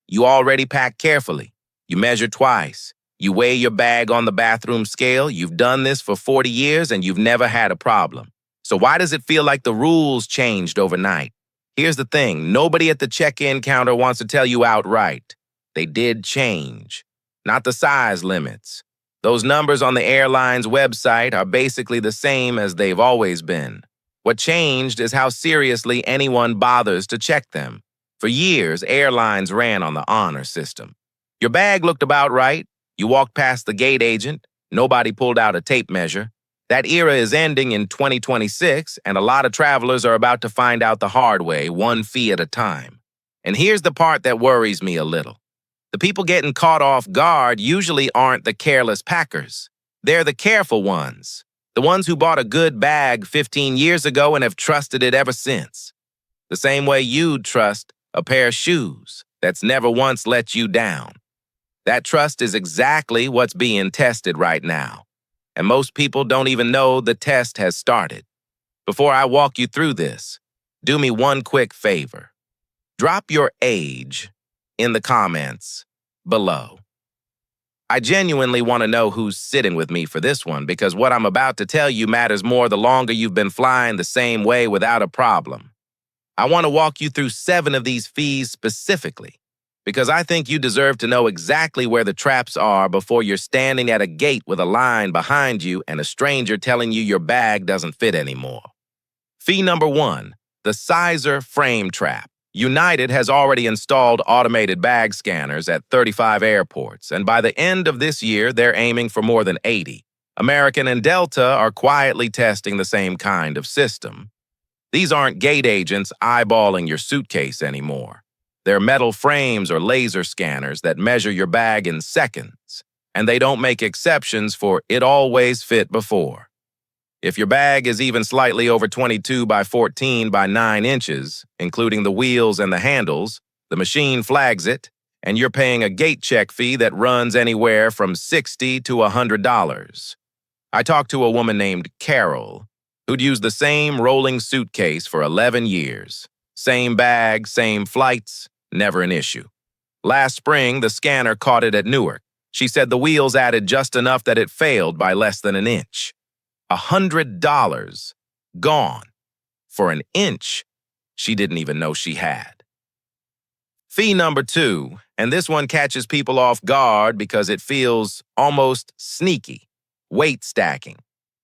You already pack carefully. You measure twice. You weigh your bag on the bathroom scale. You've done this for 40 years and you've never had a problem. So why does it feel like the rules changed overnight? Here's the thing. Nobody at the check-in counter wants to tell you outright. They did change. Not the size limits. Those numbers on the airline's website are basically the same as they've always been. What changed is how seriously anyone bothers to check them. For years, airlines ran on the honor system. Your bag looked about right. You walked past the gate agent. Nobody pulled out a tape measure. That era is ending in 2026, and a lot of travelers are about to find out the hard way, one fee at a time. And here's the part that worries me a little. The people getting caught off guard usually aren't the careless packers. They're the careful ones. The ones who bought a good bag 15 years ago and have trusted it ever since. The same way you'd trust a pair of shoes that's never once let you down. That trust is exactly what's being tested right now. And most people don't even know the test has started. Before I walk you through this, do me one quick favor. Drop your age in the comments below. I genuinely want to know who's sitting with me for this one because what I'm about to tell you matters more the longer you've been flying the same way without a problem. I want to walk you through 7 of these fees specifically because I think you deserve to know exactly where the traps are before you're standing at a gate with a line behind you and a stranger telling you your bag doesn't fit anymore. Fee number 1, the Sizer frame trap. United has already installed automated bag scanners at 35 airports, and by the end of this year, they're aiming for more than 80. American and Delta are quietly testing the same kind of system. These aren't gate agents eyeballing your suitcase anymore. They're metal frames or laser scanners that measure your bag in seconds, and they don't make exceptions for "it always fit before." If your bag is even slightly over 22 by 14 by 9 inches, including the wheels and the handles, the machine flags it, and you're paying a gate check fee that runs anywhere from $60 to $100. I talked to a woman named Carol, who'd used the same rolling suitcase for 11 years. Same bag, same flights, never an issue. Last spring, the scanner caught it at Newark. She said the wheels added just enough that it failed by less than an inch. $100 gone for an inch she didn't even know she had. Fee number 2, and this one catches people off guard because it feels almost sneaky. Weight stacking.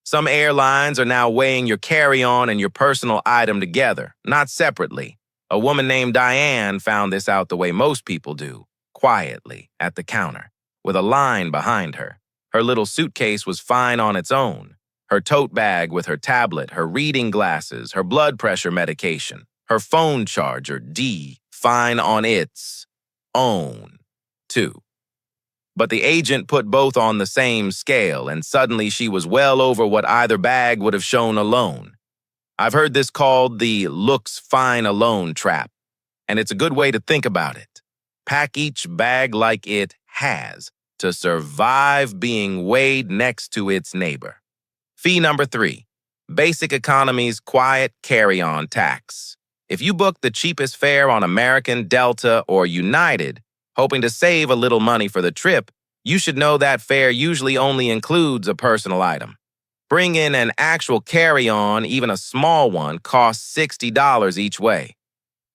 Some airlines are now weighing your carry-on and your personal item together, not separately. A woman named Diane found this out the way most people do, quietly, at the counter, with a line behind her. Her little suitcase was fine on its own. Her tote bag with her tablet, her reading glasses, her blood pressure medication, her phone charger, fine on its own, too. But the agent put both on the same scale, and suddenly she was well over what either bag would have shown alone. I've heard this called the looks fine alone trap, and it's a good way to think about it. Pack each bag like it has to survive being weighed next to its neighbor. Fee number 3, Basic Economy's quiet carry-on tax. If you book the cheapest fare on American, Delta, or United, hoping to save a little money for the trip, you should know that fare usually only includes a personal item. Bring in an actual carry-on, even a small one, costs $60 each way.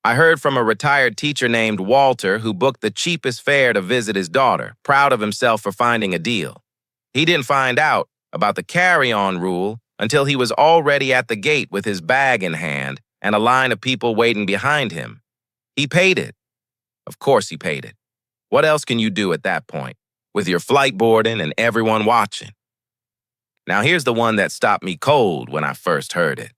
I heard from a retired teacher named Walter who booked the cheapest fare to visit his daughter, proud of himself for finding a deal. He didn't find out about the carry-on rule until he was already at the gate with his bag in hand and a line of people waiting behind him. He paid it. Of course he paid it. What else can you do at that point, with your flight boarding and everyone watching? Now here's the one that stopped me cold when I first heard it.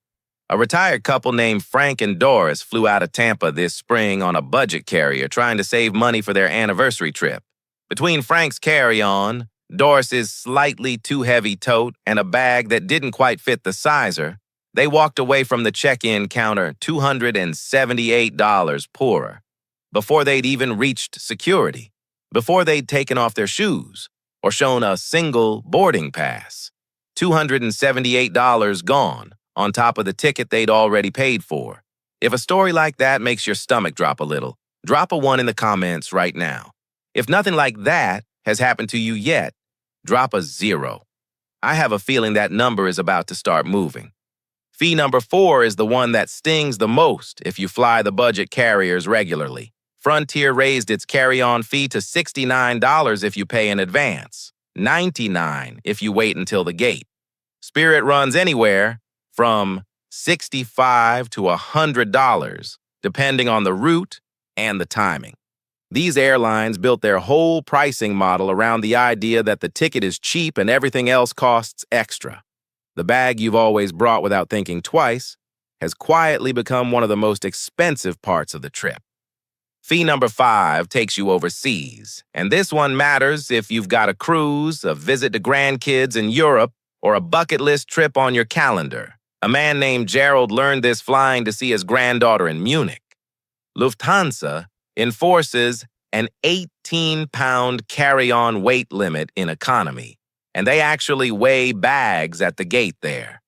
A retired couple named Frank and Doris flew out of Tampa this spring on a budget carrier trying to save money for their anniversary trip. Between Frank's carry-on, Doris's slightly too heavy tote, and a bag that didn't quite fit the sizer, they walked away from the check-in counter $278 poorer, before they'd even reached security, before they'd taken off their shoes or shown a single boarding pass. $278 gone, on top of the ticket they'd already paid for. If a story like that makes your stomach drop a little, Drop a 1 in the comments right now. If nothing like that has happened to you yet, drop a 0. I have a feeling that number is about to start moving. Fee number 4 is the one that stings the most if you fly the budget carriers regularly. Frontier raised its carry-on fee to $69 if you pay in advance, $99 if you wait until the gate. Spirit runs anywhere from $65 to $100, depending on the route and the timing. These airlines built their whole pricing model around the idea that the ticket is cheap and everything else costs extra. The bag you've always brought without thinking twice has quietly become one of the most expensive parts of the trip. Fee number 5 takes you overseas, and this one matters if you've got a cruise, a visit to grandkids in Europe, or a bucket list trip on your calendar. A man named Gerald learned this flying to see his granddaughter in Munich. Lufthansa enforces an 18-pound carry-on weight limit in economy, and they actually weigh bags at the gate there.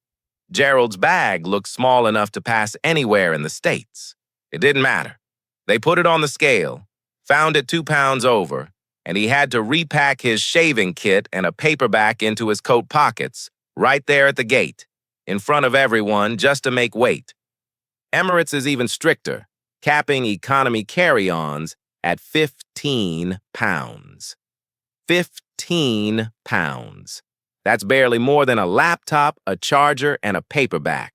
Gerald's bag looked small enough to pass anywhere in the States. It didn't matter. They put it on the scale, found it 2 pounds over, and he had to repack his shaving kit and a paperback into his coat pockets right there at the gate, in front of everyone, just to make weight. Emirates is even stricter, capping economy carry-ons at 15 pounds. 15 pounds. That's barely more than a laptop, a charger, and a paperback.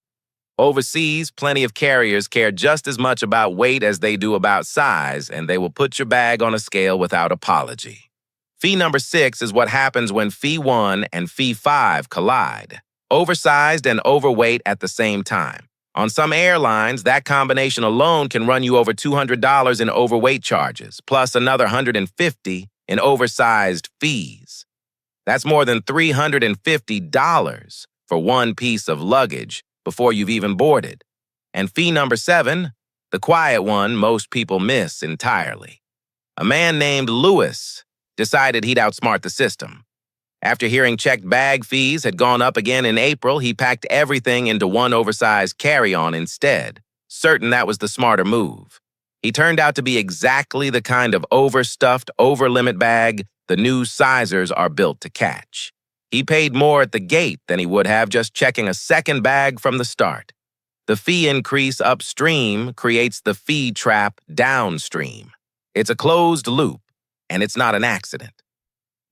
Overseas, plenty of carriers care just as much about weight as they do about size, and they will put your bag on a scale without apology. Fee number 6 is what happens when Fee 1 and Fee 5 collide. Oversized and overweight at the same time. On some airlines, that combination alone can run you over $200 in overweight charges, plus another $150 in oversized fees. That's more than $350 for one piece of luggage before you've even boarded. And fee number 7, the quiet one most people miss entirely. A man named Lewis decided he'd outsmart the system. After hearing checked bag fees had gone up again in April, he packed everything into one oversized carry-on instead, certain that was the smarter move. He turned out to be exactly the kind of overstuffed, over-limit bag the new sizers are built to catch. He paid more at the gate than he would have just checking a second bag from the start. The fee increase upstream creates the fee trap downstream. It's a closed loop, and it's not an accident.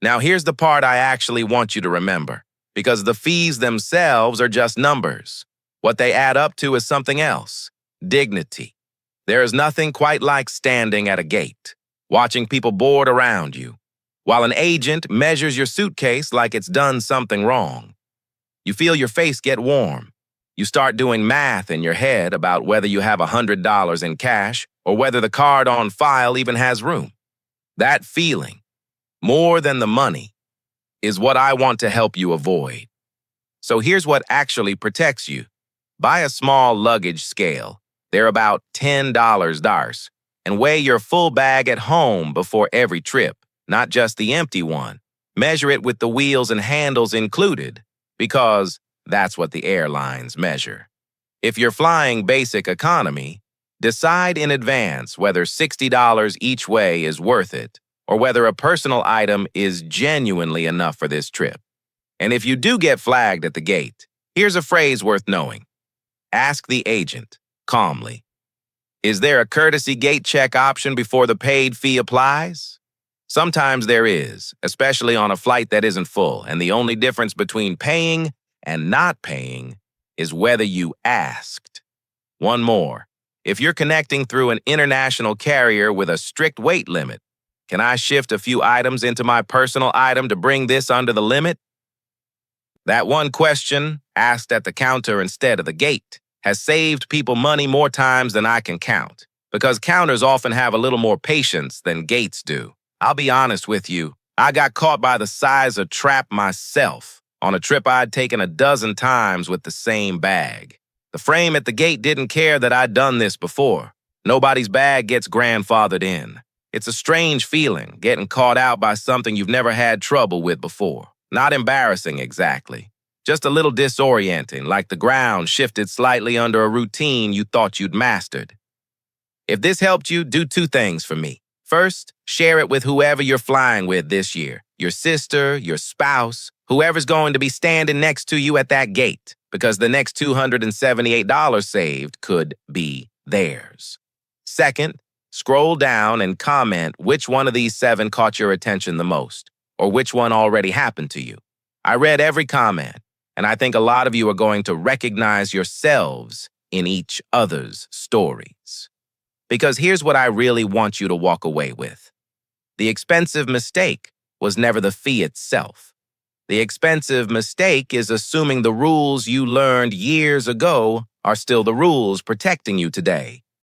Now here's the part I actually want you to remember, because the fees themselves are just numbers. What they add up to is something else: dignity. There is nothing quite like standing at a gate, watching people board around you, while an agent measures your suitcase like it's done something wrong. You feel your face get warm. You start doing math in your head about whether you have $100 in cash or whether the card on file even has room. That feeling, more than the money, is what I want to help you avoid. So here's what actually protects you. Buy a small luggage scale. They're about $10 DARS, and weigh your full bag at home before every trip, not just the empty one. Measure it with the wheels and handles included, because that's what the airlines measure. If you're flying basic economy, decide in advance whether $60 each way is worth it, or whether a personal item is genuinely enough for this trip. And if you do get flagged at the gate, here's a phrase worth knowing. Ask the agent, calmly, is there a courtesy gate check option before the paid fee applies? Sometimes there is, especially on a flight that isn't full, and the only difference between paying and not paying is whether you asked. One more. If you're connecting through an international carrier with a strict weight limit, can I shift a few items into my personal item to bring this under the limit? That one question, asked at the counter instead of the gate, has saved people money more times than I can count, because counters often have a little more patience than gates do. I'll be honest with you, I got caught by the size of trap myself on a trip I'd taken a dozen times with the same bag. The frame at the gate didn't care that I'd done this before. Nobody's bag gets grandfathered in. It's a strange feeling, getting caught out by something you've never had trouble with before. Not embarrassing exactly. Just a little disorienting, like the ground shifted slightly under a routine you thought you'd mastered. If this helped you, do two things for me. First, share it with whoever you're flying with this year, your sister, your spouse, whoever's going to be standing next to you at that gate, because the next $278 saved could be theirs. Second, scroll down and comment which one of these 7 caught your attention the most, or which one already happened to you. I read every comment, and I think a lot of you are going to recognize yourselves in each other's stories. Because here's what I really want you to walk away with. The expensive mistake was never the fee itself. The expensive mistake is assuming the rules you learned years ago are still the rules protecting you today.